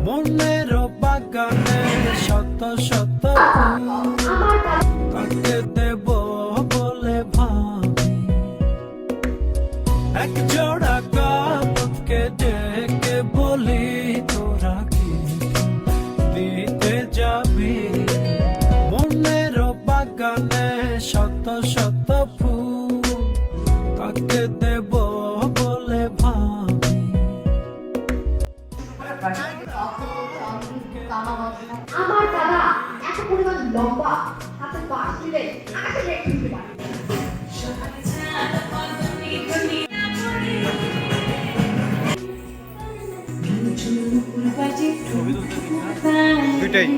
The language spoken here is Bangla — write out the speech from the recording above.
মনের বাগানে শত শত ফুল কাকে দেব বলে ভাবি, এক জোড়া কাপকে ডেকে বলি তোরা কি দিতে যাবি। মনের বাগানে শত শত ফুল কাকে দেব বলে ভাবি। আমার দাদা এত পরিমাণ লম্বা, হাতে বাঁশ দিলে আকাশে রেখে দিতে পারে। দুইটাই